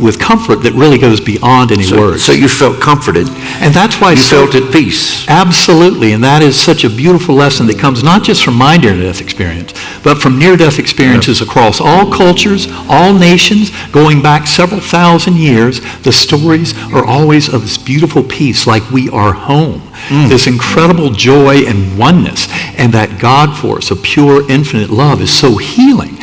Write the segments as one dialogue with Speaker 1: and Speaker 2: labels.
Speaker 1: with comfort that really goes beyond any words.
Speaker 2: So you felt comforted.
Speaker 1: And that's why
Speaker 2: you felt at peace.
Speaker 1: Absolutely, and that is such a beautiful lesson that comes not just from my near-death experience, but from near-death experiences across all cultures, all nations, going back several thousand years. The stories are always of this beautiful peace, like we are home. This incredible joy and oneness, and that God force of pure, infinite love is so healing.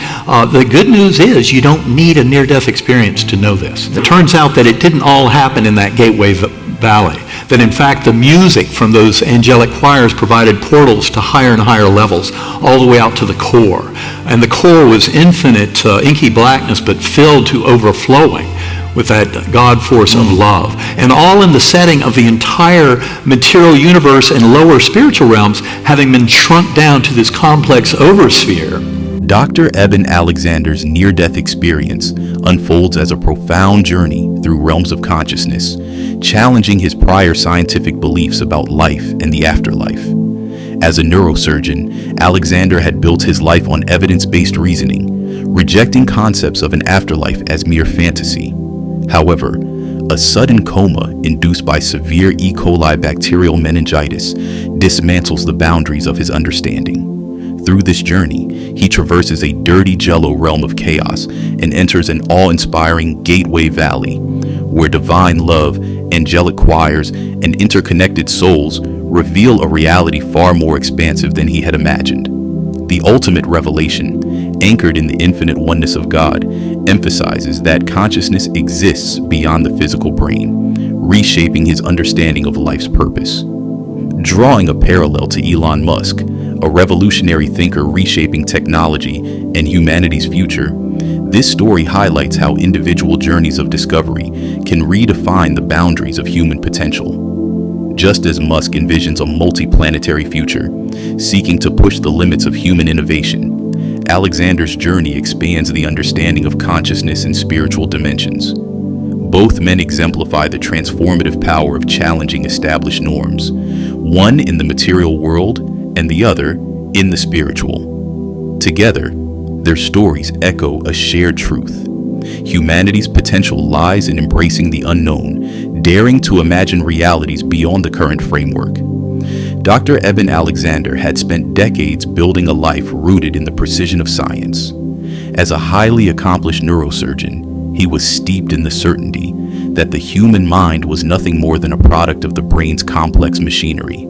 Speaker 1: The good news is you don't need a near-death experience to know this. It turns out that it didn't all happen in that Gateway Valley, that in fact the music from those angelic choirs provided portals to higher and higher levels, all the way out to the core. And the core was infinite, inky blackness, but filled to overflowing with that God force of love. And all in the setting of the entire material universe and lower spiritual realms having been shrunk down to this complex oversphere.
Speaker 3: Dr. Eben Alexander's near-death experience unfolds as a profound journey through realms of consciousness, challenging his prior scientific beliefs about life and the afterlife. As a neurosurgeon, Alexander had built his life on evidence-based reasoning, rejecting concepts of an afterlife as mere fantasy. However, a sudden coma induced by severe E. coli bacterial meningitis dismantles the boundaries of his understanding. Through this journey, he traverses a dirty jello realm of chaos and enters an awe-inspiring Gateway Valley, where divine love, angelic choirs, and interconnected souls reveal a reality far more expansive than he had imagined. The ultimate revelation, anchored in the infinite oneness of God, emphasizes that consciousness exists beyond the physical brain, reshaping his understanding of life's purpose. Drawing a parallel to Elon Musk, a revolutionary thinker reshaping technology and humanity's future, this story highlights how individual journeys of discovery can redefine the boundaries of human potential. Just as Musk envisions a multi-planetary future, seeking to push the limits of human innovation, Alexander's journey expands the understanding of consciousness and spiritual dimensions. Both men exemplify the transformative power of challenging established norms, one in the material world and the other in the spiritual. Together, their stories echo a shared truth. Humanity's potential lies in embracing the unknown, daring to imagine realities beyond the current framework. Dr. Eben Alexander had spent decades building a life rooted in the precision of science. As a highly accomplished neurosurgeon, he was steeped in the certainty that the human mind was nothing more than a product of the brain's complex machinery.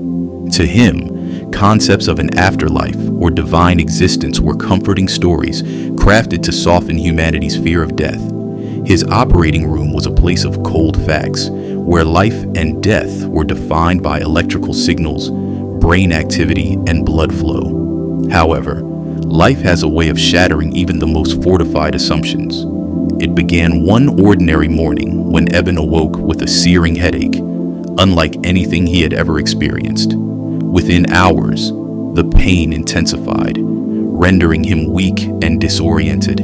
Speaker 3: To him, concepts of an afterlife or divine existence were comforting stories crafted to soften humanity's fear of death. His operating room was a place of cold facts, where life and death were defined by electrical signals, brain activity, and blood flow. However, life has a way of shattering even the most fortified assumptions. It began one ordinary morning when Eben awoke with a searing headache, unlike anything he had ever experienced. Within hours, the pain intensified, rendering him weak and disoriented.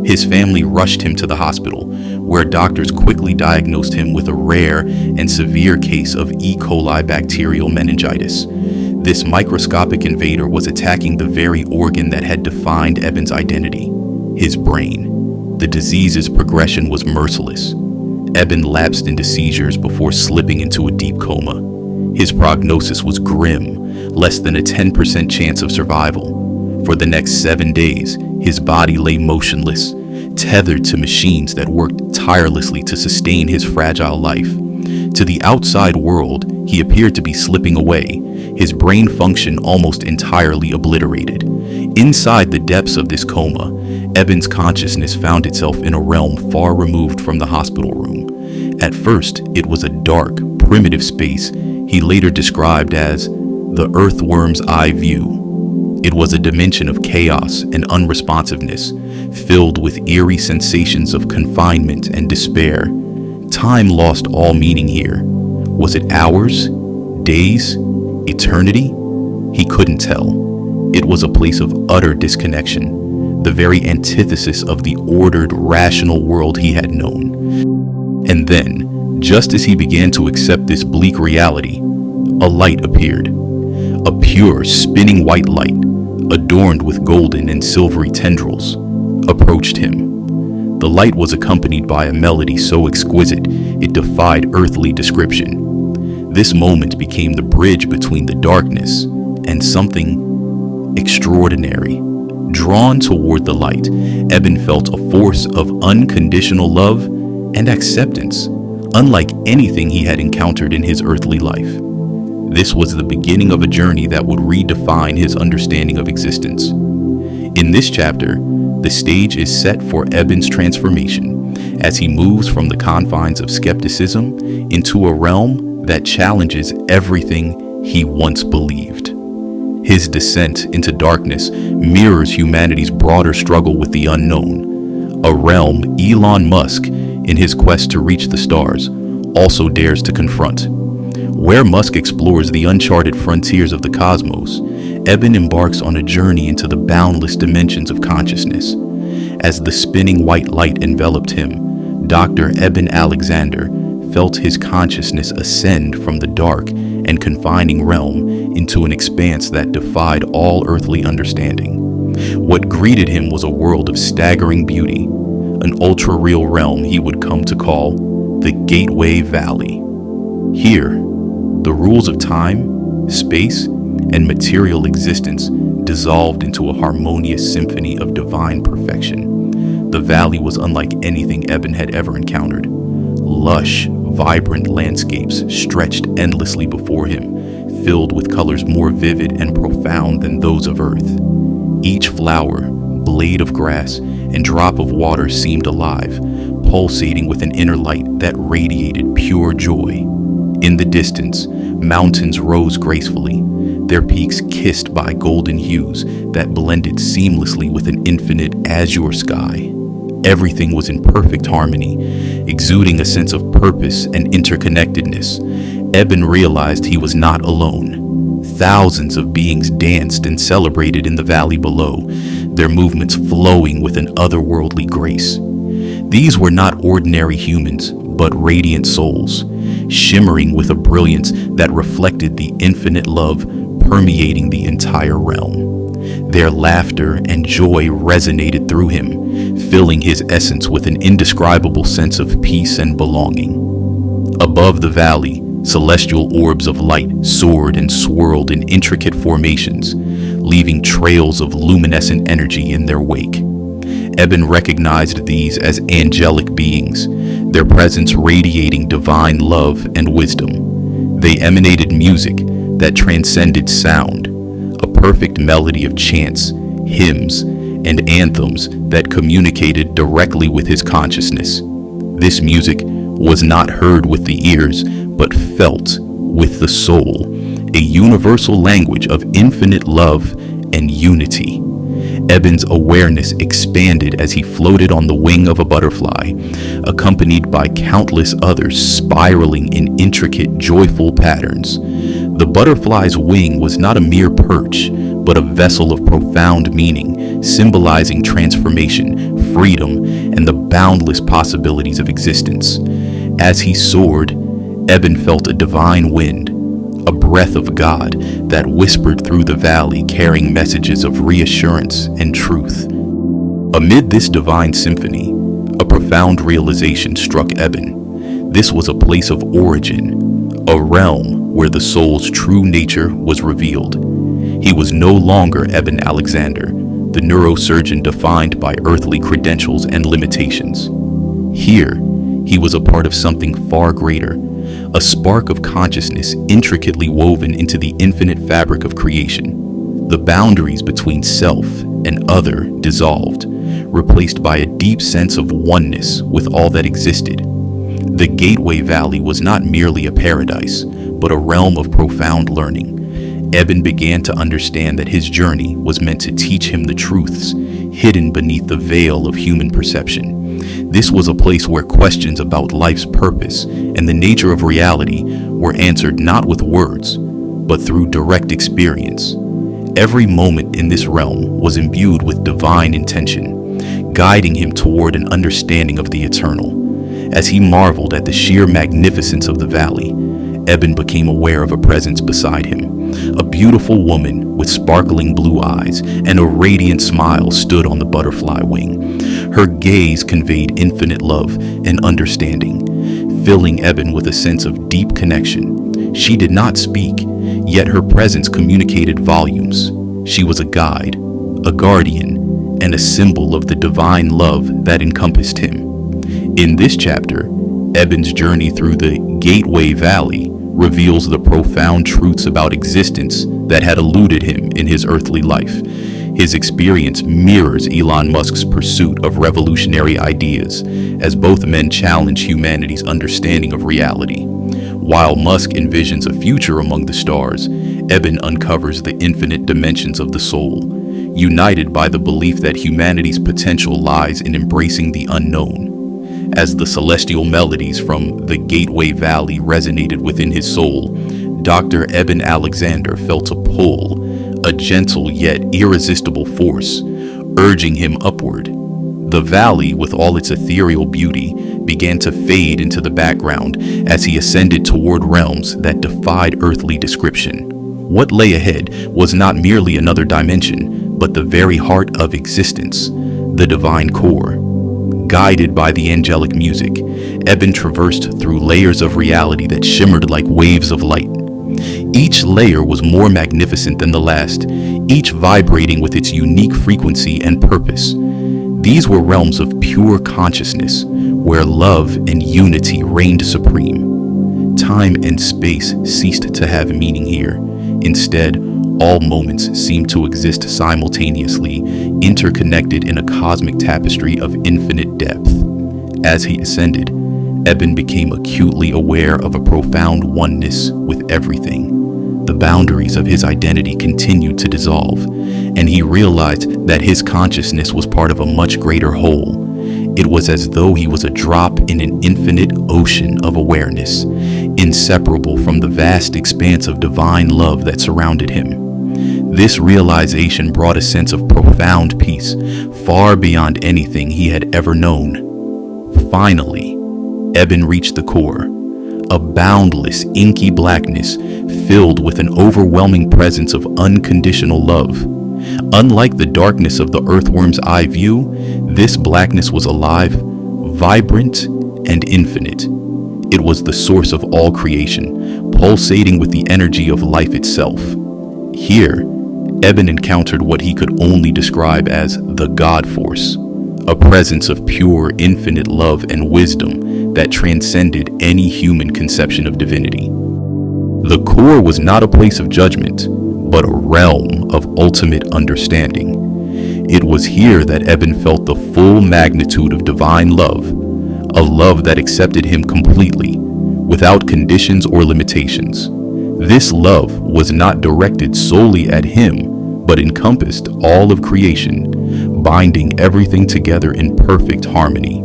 Speaker 3: His family rushed him to the hospital, where doctors quickly diagnosed him with a rare and severe case of E. coli bacterial meningitis. This microscopic invader was attacking the very organ that had defined Eben's identity, his brain. The disease's progression was merciless. Eben lapsed into seizures before slipping into a deep coma. His prognosis was grim, less than a 10% chance of survival. For the next 7 days, his body lay motionless, tethered to machines that worked tirelessly to sustain his fragile life. To the outside world, he appeared to be slipping away, his brain function almost entirely obliterated. Inside the depths of this coma, Eben's consciousness found itself in a realm far removed from the hospital room. At first, it was a dark, primitive space he later described as the Earthworm's eye view. It was a dimension of chaos and unresponsiveness, filled with eerie sensations of confinement and despair. Time lost all meaning here. Was it hours, days, eternity? He couldn't tell. It was a place of utter disconnection, the very antithesis of the ordered, rational world he had known. And then, just as he began to accept this bleak reality, a light appeared. A pure, spinning white light, adorned with golden and silvery tendrils, approached him. The light was accompanied by a melody so exquisite it defied earthly description. This moment became the bridge between the darkness and something extraordinary. Drawn toward the light, Eben felt a force of unconditional love and acceptance, unlike anything he had encountered in his earthly life. This was the beginning of a journey that would redefine his understanding of existence. In this chapter, the stage is set for Eben's transformation as he moves from the confines of skepticism into a realm that challenges everything he once believed. His descent into darkness mirrors humanity's broader struggle with the unknown, a realm Elon Musk, in his quest to reach the stars, also dares to confront. Where Musk explores the uncharted frontiers of the cosmos, Eben embarks on a journey into the boundless dimensions of consciousness. As the spinning white light enveloped him, Dr. Eben Alexander felt his consciousness ascend from the dark and confining realm into an expanse that defied all earthly understanding. What greeted him was a world of staggering beauty, an ultra-real realm he would come to call the Gateway Valley. Here, the rules of time, space, and material existence dissolved into a harmonious symphony of divine perfection. The valley was unlike anything Eben had ever encountered. Lush, vibrant landscapes stretched endlessly before him, filled with colors more vivid and profound than those of Earth. Each flower, blade of grass, and drop of water seemed alive, pulsating with an inner light that radiated pure joy. In the distance, mountains rose gracefully, their peaks kissed by golden hues that blended seamlessly with an infinite azure sky. Everything was in perfect harmony, exuding a sense of purpose and interconnectedness. Eben realized he was not alone. Thousands of beings danced and celebrated in the valley below, their movements flowing with an otherworldly grace. These were not ordinary humans, but radiant souls, shimmering with a brilliance that reflected the infinite love permeating the entire realm. Their laughter and joy resonated through him, filling his essence with an indescribable sense of peace and belonging. Above the valley, celestial orbs of light soared and swirled in intricate formations, leaving trails of luminescent energy in their wake. Eben recognized these as angelic beings, their presence radiating divine love and wisdom. They emanated music that transcended sound, a perfect melody of chants, hymns, and anthems that communicated directly with his consciousness. This music was not heard with the ears, but felt with the soul, a universal language of infinite love and unity. Eben's awareness expanded as he floated on the wing of a butterfly, accompanied by countless others spiraling in intricate, joyful patterns. The butterfly's wing was not a mere perch, but a vessel of profound meaning, symbolizing transformation, freedom, and the boundless possibilities of existence. As he soared, Eben felt a divine wind, a breath of God that whispered through the valley, carrying messages of reassurance and truth. Amid this divine symphony, a profound realization struck Eben. This was a place of origin, a realm where the soul's true nature was revealed. He was no longer Eben Alexander, the neurosurgeon defined by earthly credentials and limitations. Here, he was a part of something far greater, a spark of consciousness intricately woven into the infinite fabric of creation. The boundaries between self and other dissolved, replaced by a deep sense of oneness with all that existed. The Gateway Valley was not merely a paradise, but a realm of profound learning. Eben began to understand that his journey was meant to teach him the truths hidden beneath the veil of human perception. This was a place where questions about life's purpose and the nature of reality were answered not with words, but through direct experience. Every moment in this realm was imbued with divine intention, guiding him toward an understanding of the eternal. As he marveled at the sheer magnificence of the valley, Eben became aware of a presence beside him. A beautiful woman with sparkling blue eyes and a radiant smile stood on the butterfly wing. Her gaze conveyed infinite love and understanding, filling Eben with a sense of deep connection. She did not speak, yet her presence communicated volumes. She was a guide, a guardian, and a symbol of the divine love that encompassed him. In this chapter, Eben's journey through the Gateway Valley reveals the profound truths about existence that had eluded him in his earthly life. His experience mirrors Elon Musk's pursuit of revolutionary ideas, as both men challenge humanity's understanding of reality. While Musk envisions a future among the stars, Eben uncovers the infinite dimensions of the soul, united by the belief that humanity's potential lies in embracing the unknown. As the celestial melodies from the Gateway Valley resonated within his soul, Dr. Eben Alexander felt a pull, a gentle yet irresistible force, urging him upward. The valley, with all its ethereal beauty, began to fade into the background as he ascended toward realms that defied earthly description. What lay ahead was not merely another dimension, but the very heart of existence, the divine core. Guided by the angelic music, Eben traversed through layers of reality that shimmered like waves of light. Each layer was more magnificent than the last, each vibrating with its unique frequency and purpose. These were realms of pure consciousness, where love and unity reigned supreme. Time and space ceased to have meaning here. Instead, all moments seemed to exist simultaneously, interconnected in a cosmic tapestry of infinite depth. As he ascended, Eben became acutely aware of a profound oneness with everything. The boundaries of his identity continued to dissolve, and he realized that his consciousness was part of a much greater whole. It was as though he was a drop in an infinite ocean of awareness, inseparable from the vast expanse of divine love that surrounded him. This realization brought a sense of profound peace, far beyond anything he had ever known. Finally, Eben reached the core, a boundless, inky blackness filled with an overwhelming presence of unconditional love. Unlike the darkness of the Earthworm's eye view, this blackness was alive, vibrant, and infinite. It was the source of all creation, pulsating with the energy of life itself. Here, Eben encountered what he could only describe as the God Force, a presence of pure, infinite love and wisdom that transcended any human conception of divinity. The core was not a place of judgment, but a realm of ultimate understanding. It was here that Eben felt the full magnitude of divine love, a love that accepted him completely, without conditions or limitations. This love was not directed solely at him, but encompassed all of creation, binding everything together in perfect harmony.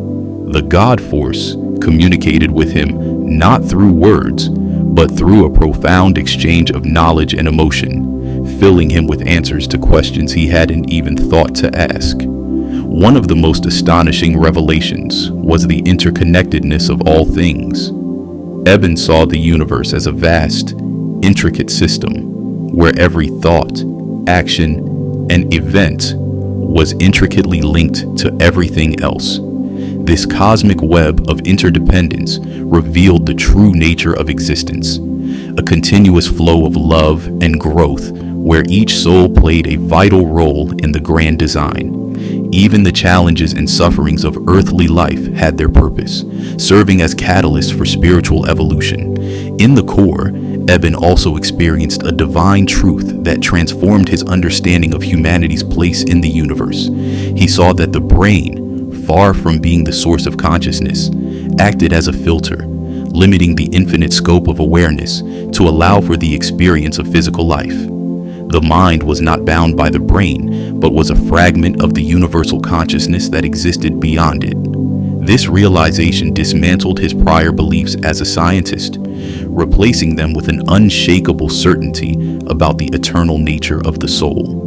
Speaker 3: The God Force communicated with him not through words, but through a profound exchange of knowledge and emotion, filling him with answers to questions he hadn't even thought to ask. One of the most astonishing revelations was the interconnectedness of all things. Eben saw the universe as a vast, intricate system, where every thought, action, and event was intricately linked to everything else. This cosmic web of interdependence revealed the true nature of existence, a continuous flow of love and growth where each soul played a vital role in the grand design. Even the challenges and sufferings of earthly life had their purpose, serving as catalysts for spiritual evolution. In the core, Eben also experienced a divine truth that transformed his understanding of humanity's place in the universe. He saw that the brain, far from being the source of consciousness, acted as a filter, limiting the infinite scope of awareness to allow for the experience of physical life. The mind was not bound by the brain, but was a fragment of the universal consciousness that existed beyond it. This realization dismantled his prior beliefs as a scientist, replacing them with an unshakable certainty about the eternal nature of the soul.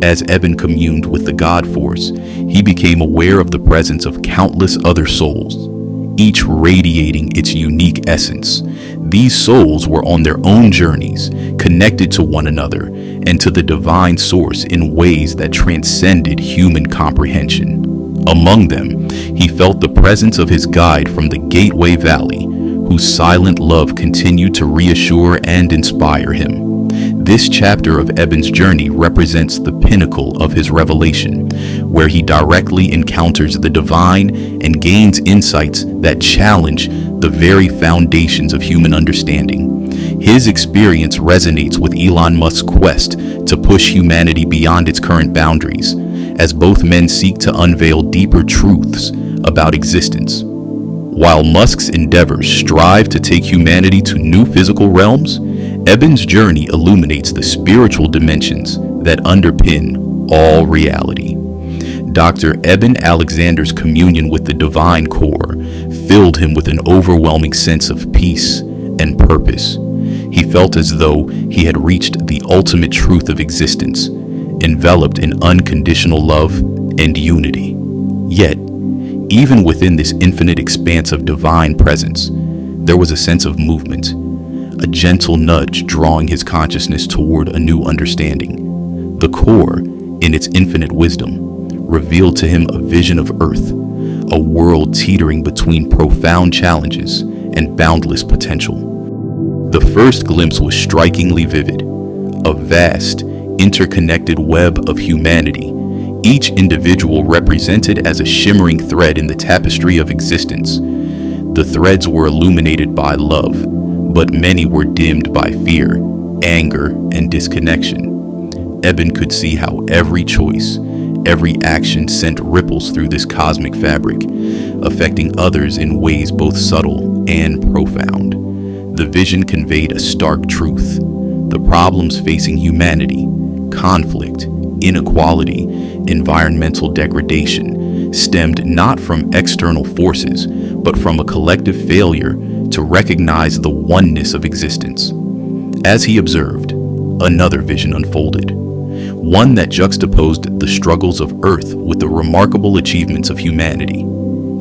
Speaker 3: As Eben communed with the God Force, he became aware of the presence of countless other souls, each radiating its unique essence. These souls were on their own journeys, connected to one another and to the divine source in ways that transcended human comprehension. Among them, he felt the presence of his guide from the Gateway Valley, whose silent love continued to reassure and inspire him. This chapter of Eben's journey represents the pinnacle of his revelation, where he directly encounters the divine and gains insights that challenge the very foundations of human understanding. His experience resonates with Elon Musk's quest to push humanity beyond its current boundaries, as both men seek to unveil deeper truths about existence. While Musk's endeavors strive to take humanity to new physical realms, Eben's journey illuminates the spiritual dimensions that underpin all reality. Dr. Eben Alexander's communion with the divine core filled him with an overwhelming sense of peace and purpose. He felt as though he had reached the ultimate truth of existence, enveloped in unconditional love and unity. Yet, even within this infinite expanse of divine presence, there was a sense of movement, a gentle nudge drawing his consciousness toward a new understanding. The core, in its infinite wisdom, revealed to him a vision of Earth, a world teetering between profound challenges and boundless potential. The first glimpse was strikingly vivid, a vast, interconnected web of humanity, each individual represented as a shimmering thread in the tapestry of existence. The threads were illuminated by love, but many were dimmed by fear, anger, and disconnection. Eben could see how every choice, every action sent ripples through this cosmic fabric, affecting others in ways both subtle and profound. The vision conveyed a stark truth. The problems facing humanity, conflict, inequality, environmental degradation, stemmed not from external forces, but from a collective failure to recognize the oneness of existence. As he observed, another vision unfolded, one that juxtaposed the struggles of Earth with the remarkable achievements of humanity.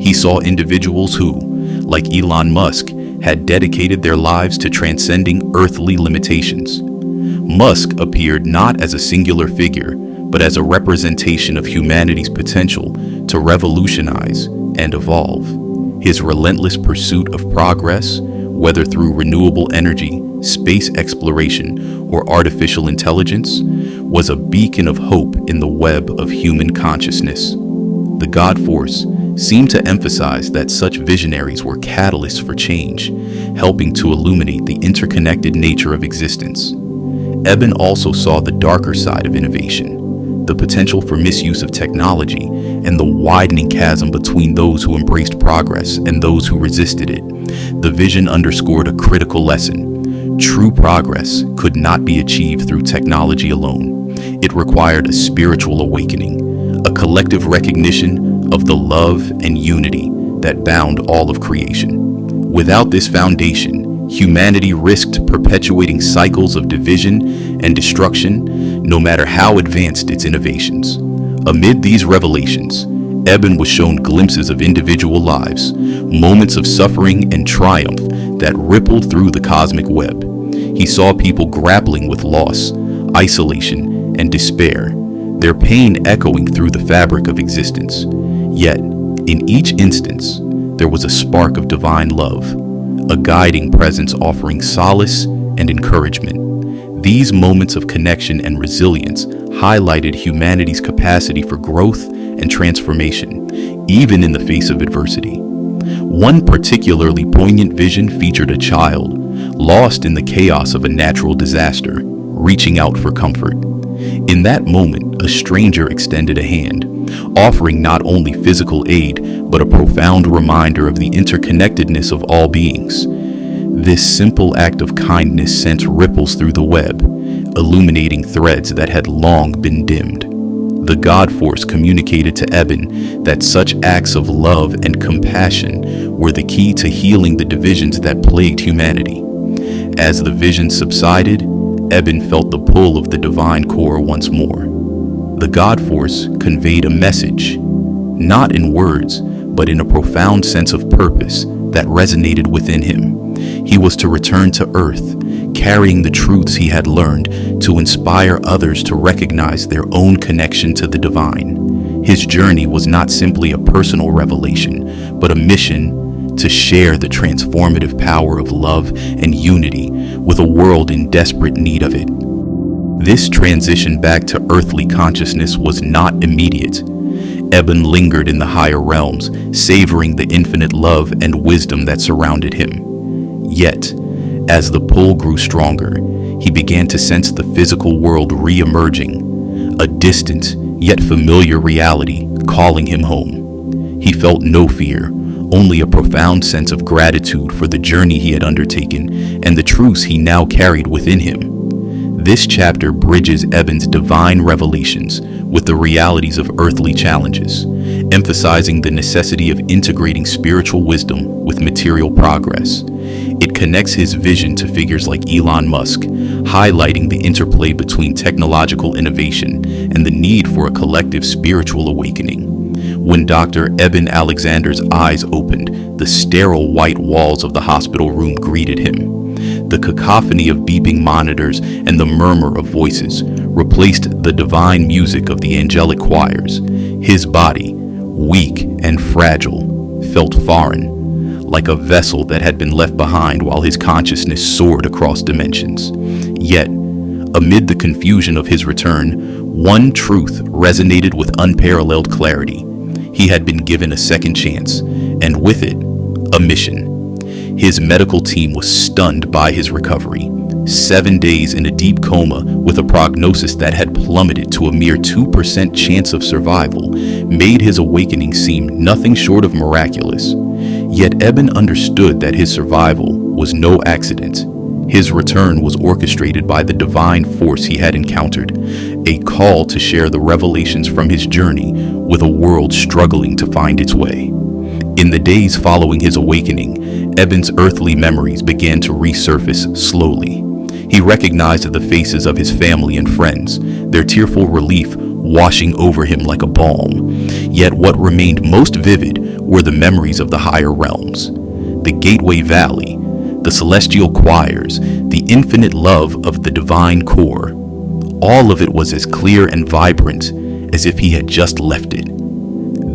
Speaker 3: He saw individuals who, like Elon Musk, had dedicated their lives to transcending earthly limitations. Musk appeared not as a singular figure, but as a representation of humanity's potential to revolutionize and evolve. His relentless pursuit of progress, whether through renewable energy, space exploration, or artificial intelligence, was a beacon of hope in the web of human consciousness. The God Force seemed to emphasize that such visionaries were catalysts for change, helping to illuminate the interconnected nature of existence. Eben also saw the darker side of innovation, the potential for misuse of technology, and the widening chasm between those who embraced progress and those who resisted it. The vision underscored a critical lesson. True progress could not be achieved through technology alone. It required a spiritual awakening, a collective recognition of the love and unity that bound all of creation. Without this foundation, humanity risked perpetuating cycles of division and destruction, no matter how advanced its innovations. Amid these revelations, Eben was shown glimpses of individual lives, moments of suffering and triumph that rippled through the cosmic web. He saw people grappling with loss, isolation, and despair, their pain echoing through the fabric of existence. Yet, in each instance, there was a spark of divine love, a guiding presence offering solace and encouragement. These moments of connection and resilience highlighted humanity's capacity for growth and transformation, even in the face of adversity. One particularly poignant vision featured a child, lost in the chaos of a natural disaster, reaching out for comfort. In that moment, a stranger extended a hand, offering not only physical aid, but a profound reminder of the interconnectedness of all beings. This simple act of kindness sent ripples through the web, illuminating threads that had long been dimmed. The God Force communicated to Eben that such acts of love and compassion were the key to healing the divisions that plagued humanity. As the vision subsided, Eben felt the pull of the divine core once more. The God Force conveyed a message, not in words, but in a profound sense of purpose that resonated within him. He was to return to Earth, carrying the truths he had learned to inspire others to recognize their own connection to the divine. His journey was not simply a personal revelation, but a mission to share the transformative power of love and unity with a world in desperate need of it. This transition back to earthly consciousness was not immediate. Eben lingered in the higher realms, savoring the infinite love and wisdom that surrounded him. Yet, as the pull grew stronger, he began to sense the physical world re-emerging, a distant yet familiar reality calling him home. He felt no fear, only a profound sense of gratitude for the journey he had undertaken and the truths he now carried within him. This chapter bridges Eben's divine revelations with the realities of earthly challenges, emphasizing the necessity of integrating spiritual wisdom with material progress. It connects his vision to figures like Elon Musk, highlighting the interplay between technological innovation and the need for a collective spiritual awakening. When Dr. Eben Alexander's eyes opened, the sterile white walls of the hospital room greeted him. The cacophony of beeping monitors and the murmur of voices replaced the divine music of the angelic choirs. His body, weak and fragile, felt foreign, like a vessel that had been left behind while his consciousness soared across dimensions. Yet, amid the confusion of his return, one truth resonated with unparalleled clarity. He had been given a second chance, and with it, a mission. His medical team was stunned by his recovery. 7 days in a deep coma with a prognosis that had plummeted to a mere 2% chance of survival made his awakening seem nothing short of miraculous. Yet Eben understood that his survival was no accident. His return was orchestrated by the divine force he had encountered, a call to share the revelations from his journey with a world struggling to find its way. In the days following his awakening, Eben's earthly memories began to resurface slowly. He recognized the faces of his family and friends, their tearful relief washing over him like a balm. Yet what remained most vivid were the memories of the higher realms. The Gateway Valley, the celestial choirs, the infinite love of the divine core. All of it was as clear and vibrant as if he had just left it.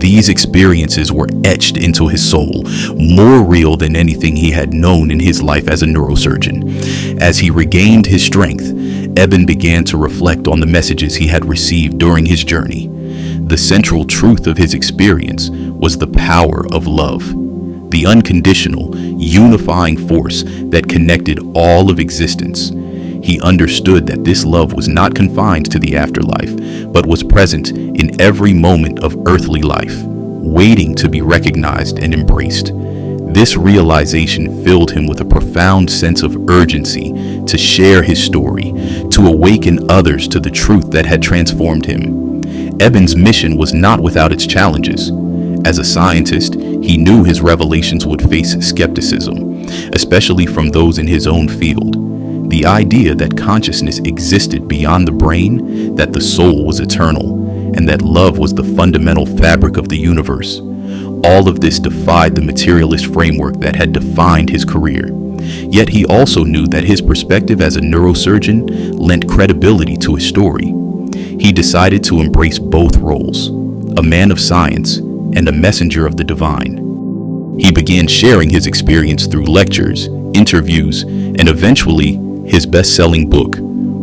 Speaker 3: These experiences were etched into his soul, more real than anything he had known in his life as a neurosurgeon. As he regained his strength, Eben began to reflect on the messages he had received during his journey. The central truth of his experience was the power of love, the unconditional, unifying force that connected all of existence. He understood that this love was not confined to the afterlife, but was present in every moment of earthly life, waiting to be recognized and embraced. This realization filled him with a profound sense of urgency to share his story, to awaken others to the truth that had transformed him. Eben's mission was not without its challenges. As a scientist, he knew his revelations would face skepticism, especially from those in his own field. The idea that consciousness existed beyond the brain, that the soul was eternal, and that love was the fundamental fabric of the universe. All of this defied the materialist framework that had defined his career. Yet he also knew that his perspective as a neurosurgeon lent credibility to his story. He decided to embrace both roles, a man of science and a messenger of the divine. He began sharing his experience through lectures, interviews, and eventually his best-selling book,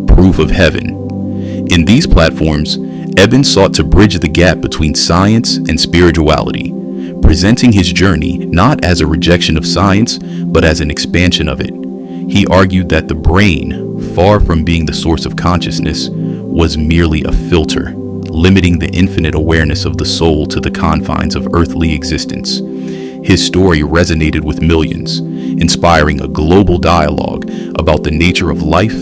Speaker 3: Proof of Heaven. In these platforms, Eben sought to bridge the gap between science and spirituality, presenting his journey not as a rejection of science, but as an expansion of it. He argued that the brain, far from being the source of consciousness, was merely a filter, limiting the infinite awareness of the soul to the confines of earthly existence. His story resonated with millions, inspiring a global dialogue about the nature of life,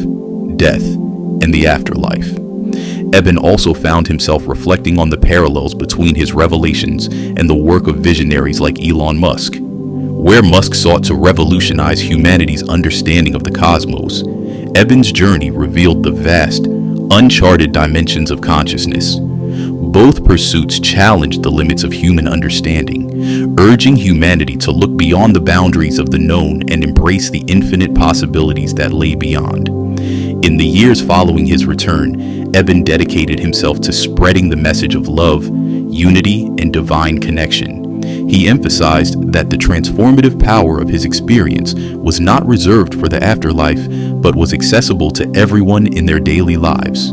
Speaker 3: death, and the afterlife. Eben also found himself reflecting on the parallels between his revelations and the work of visionaries like Elon Musk. Where Musk sought to revolutionize humanity's understanding of the cosmos, Eben's journey revealed the vast, uncharted dimensions of consciousness. Both pursuits challenged the limits of human understanding, urging humanity to look beyond the boundaries of the known and embrace the infinite possibilities that lay beyond. In the years following his return, Eben dedicated himself to spreading the message of love, unity, and divine connection. He emphasized that the transformative power of his experience was not reserved for the afterlife, but was accessible to everyone in their daily lives.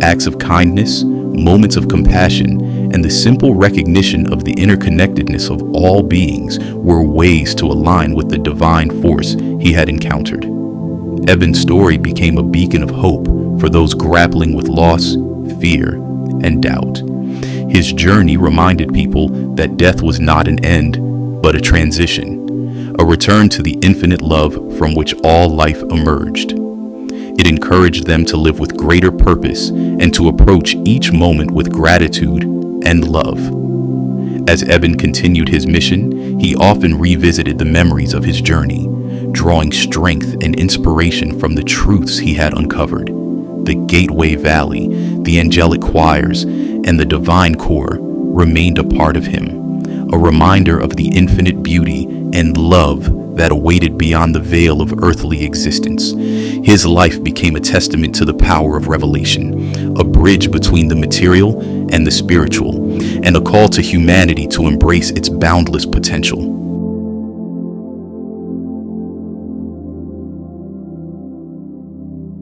Speaker 3: Acts of kindness, moments of compassion, and the simple recognition of the interconnectedness of all beings were ways to align with the divine force he had encountered. Eben's story became a beacon of hope for those grappling with loss, fear, and doubt. His journey reminded people that death was not an end, but a transition, a return to the infinite love from which all life emerged. It encouraged them to live with greater purpose and to approach each moment with gratitude and love. As Eben continued his mission, he often revisited the memories of his journey, drawing strength and inspiration from the truths he had uncovered. The Gateway Valley, the angelic choirs, and the divine core remained a part of him, a reminder of the infinite beauty and love that awaited beyond the veil of earthly existence. His life became a testament to the power of revelation, a bridge between the material and the spiritual, and a call to humanity to embrace its boundless potential.